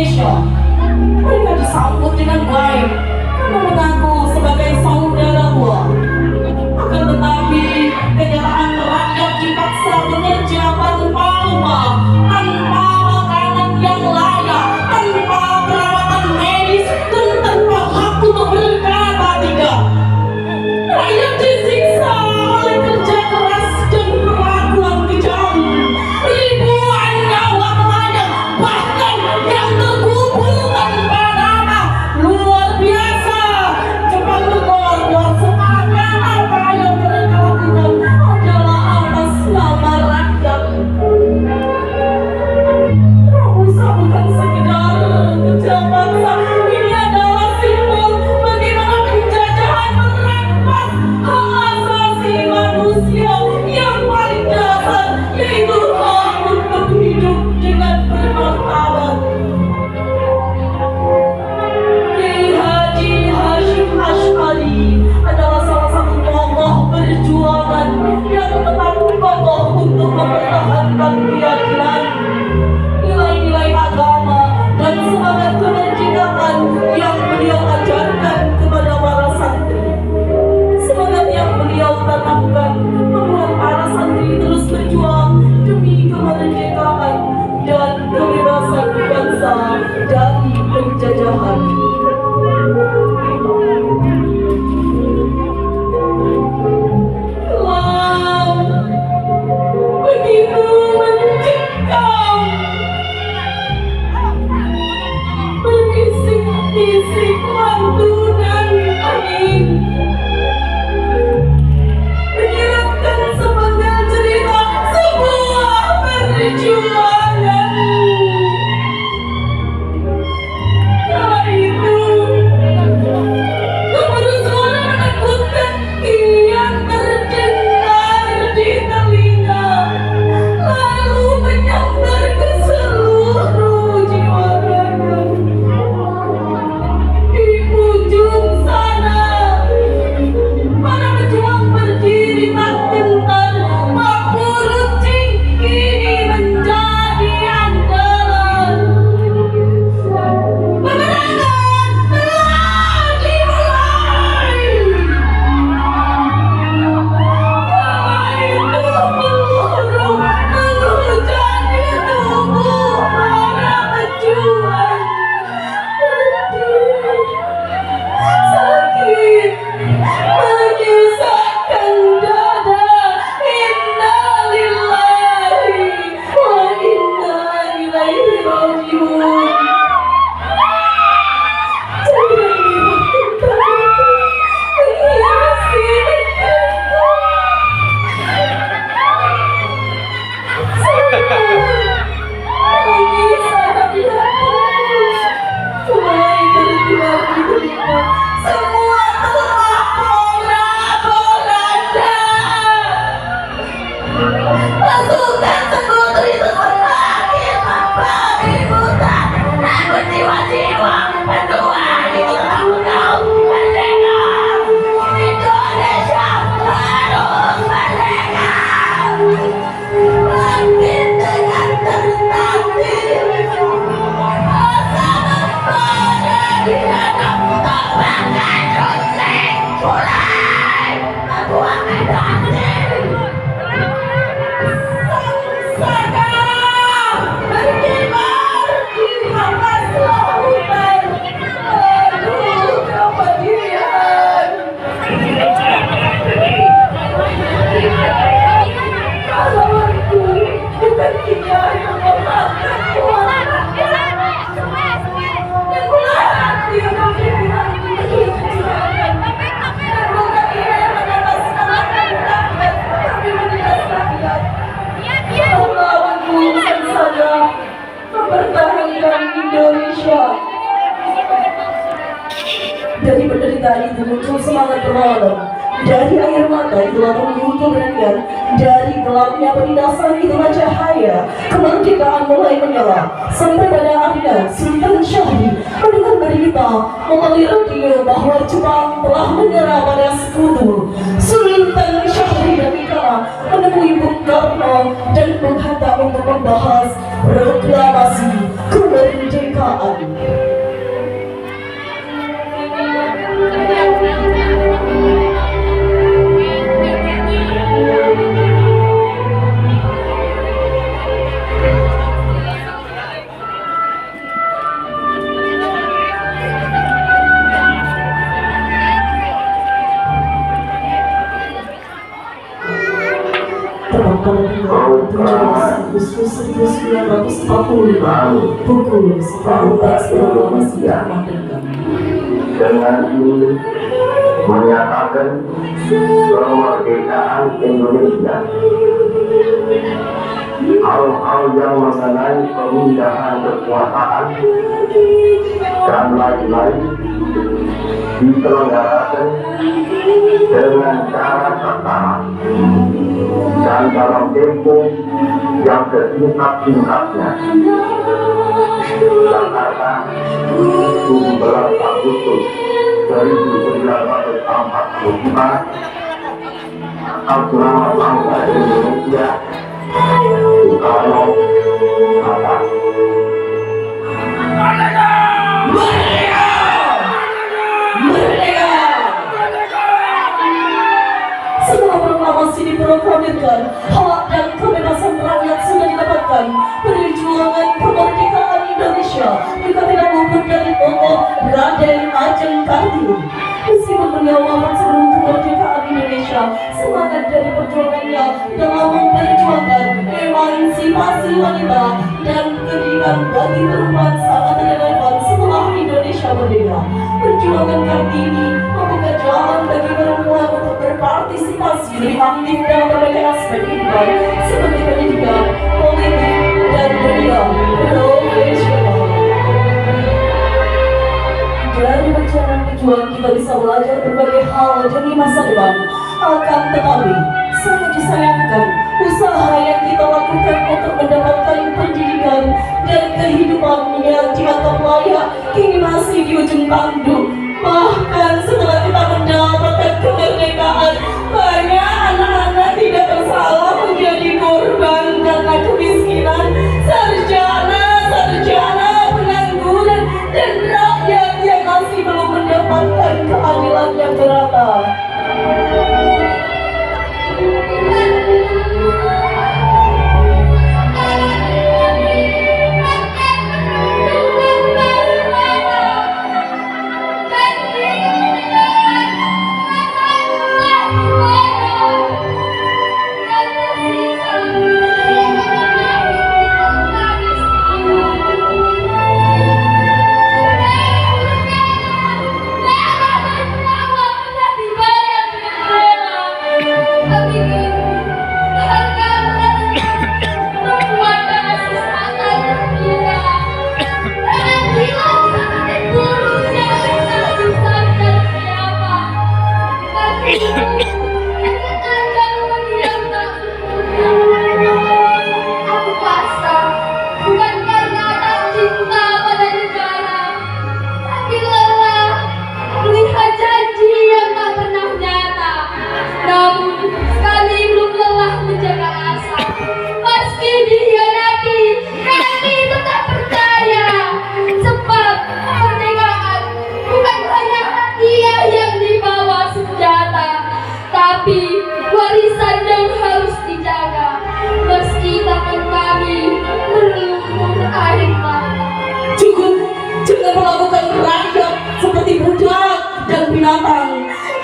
Indonesia. Mereka disambut dengan baik karena mengaku sebagai saudara gua. Akan tetapi kenyataan rakyat dipaksa bekerja tanpa rumah, tanpa makanan yang layak, tanpa perawatan medis, dan tanpa hak untuk berkata tidak. Rakyat disiksa oleh kerja keras dan perlakuan kejam. Ribuan nyawa melayang, bahkan yang terkubur tanpa nama. Luar biasa. Jepang berkorban seakan apa yang mereka lakukan adalah atas nama rakyat. Romusa bukan sekedar kerja paksa. Ini adalah simbol bagaimana penjajahan merampas hak asasi manusia yang paling dasar, yaitu hak untuk hidup dengan bermartabat. Kiai Haji Hashim Asy'ari adalah salah satu tokoh perjuangan yang tetap kokoh untuk mempertahankan keyakinan, nilai-nilai agama, dan semangat kemerdekaan yang beliau ajarkan kepada para santri. Semangat yang beliau tanamkan membuat para santri terus berjuang demi kemerdekaan dan kebebasan bangsa dari penjajahan. Wow, begitu mencekam, berbisik-bisik lantunan angin, menyiratkan sepenggal cerita sebuah perjuangan. Kala itu gemuruh suara menakutkan kian terdengar di telinga, lalu menyambar ke seluruh jiwa raga. Di ujung sana, para pejuang berdiri tak gentar, mampu runcing kini menjadi andalan. Peperangan telah dimulai. Kala itu peluru menghujat di tubuh para pejuang. Pedih, sakit, menyesakkan dada. Inna lillahi wa inna ilaihi raji'un. Jangan dimakan menghiasi negeriku. Mengisah hatiku mulai bergerak di telinga. Semua telah pola-polanda. Pasukan sekutu itu semakin membagi hutan, namun jiwa-jiwa berjuang itu tak menau merdeka. Indonesia harus merdeka. Bangkit dengan tertatih, asa mempada di hadap tak bakal runcing. Mulai membuahkan hati. Saka berkibar di atas lautan, aduh kepedihan. Pahlawanku bukan dia yang memakan kuasa, dan bukan dia yang memiliki kejujuran, dan bukan dia yang mengatasnamakan rakyat, tapi menindas rakyat. Pahlawanku bukan saja mempertahankan Indonesia. Dari penderitaan itu muncul semangat berlawan. Dari air mata itulah muncul keberanian. Dari gelapnya penindasan itulah cahaya kemerdekaan mulai menyala. Sampai pada akhirnya Sultan Syahrir mendengar berita melalui radio bahwa Jepang telah menyerah pada sekutu. Sultan Syahrir dikala menemui Bung Karno dan Bung Hatta untuk membahas proklamasi kemerdekaan. Agustus 1945 pukul 10 dengan ini menyatakan kemerdekaan Indonesia. Hal-hal yang mengenai pemindahan kekuasaan dan lain-lain diselenggarakan dengan cara tertara dan dalam tempo yang sesingkat-singkatnya. Jakarta, 17 Agustus 1945, atau nama bangsa Indonesia, Soekarno Hatta. Merdeka! Merdeka! Setelah proklamasi diproklamirkan, hak dan kebebasan rakyat sudah didapatkan. Perjuangan kemerdekaan Indonesia juga tidak luput dari tokoh Raden Ajeng Kartini. Meskipun beliau wafat sebelum kemerdekaan Indonesia, semangat dari perjuangannya dalam memperjuangkan emansipasi wanita dan pendidikan bagi perempuan sangat relevan setelah Indonesia merdeka. Perjuangan Kartini membuka jalan bagi perempuan untuk berpartisipasi lebih aktif dalam berbagai aspek kehidupan seperti pendidikan, politik, dan dunia profesional. Dari perjalanan pejuang kita bisa belajar berbagai hal demi masa depan. Akan tetapi, sangat disayangkan usaha yang kita lakukan untuk mendapatkan pendidikan dan kehidupan yang dianggap layak kini masih di ujung tanduk. Bahkan setelah kita mendapatkan kemerdekaan, banyak anak-anak tidak bersalah menjadi korban karena kemiskinan, sarjana, pengangguran, dan rakyat yang masih belum mendapatkan keadilan yang merata.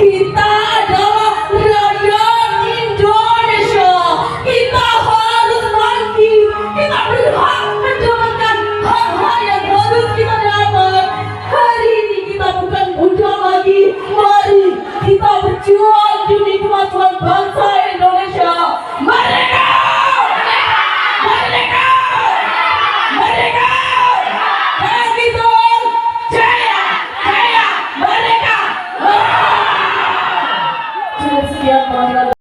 Kita adalah rakyat Indonesia. Kita harus bangkit. Kita berhak mendapatkan hak-hak yang harus kita dapat. Hari ini kita bukan budak lagi. Mari kita berjuang demi kemajuan bangsa Indonesia. Merdeka! Merdeka! Merdeka! Begitu! Jaya! Jaya! Merdeka! Sekian